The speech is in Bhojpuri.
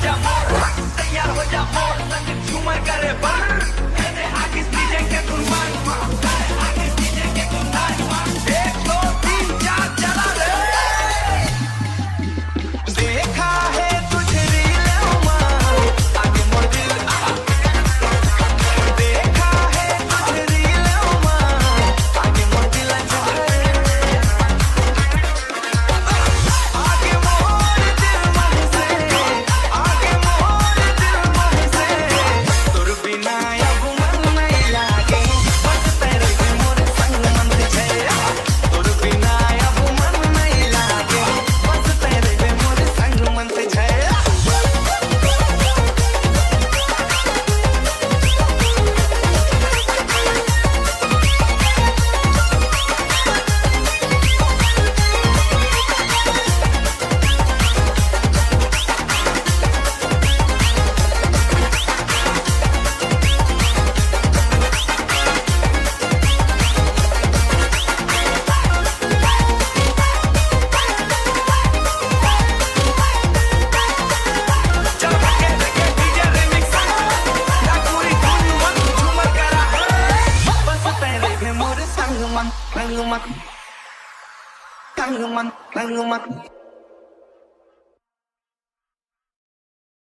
जा मोर, तैयार हो जा मोर, संग झूमर करे बन, तेरे आगे डीजे के धुन मान, आगे डीजे के धुन मान, 1 2 3 4 चला रे। देखा है तुझे रीलों में, आगे मोड़ दिल, देखा है तुझे रीलों में, आगे मोड़ दिल आगे मोड़ दिल मन से, आगे मोड़ दिल मन से, तोर बिना अब मन नहीं लागे, बस तेरे पे मोर संग मन छे, तोर बिना अब मन नहीं लागे, बस तेरे पे मोर संग मन छे। Hang man,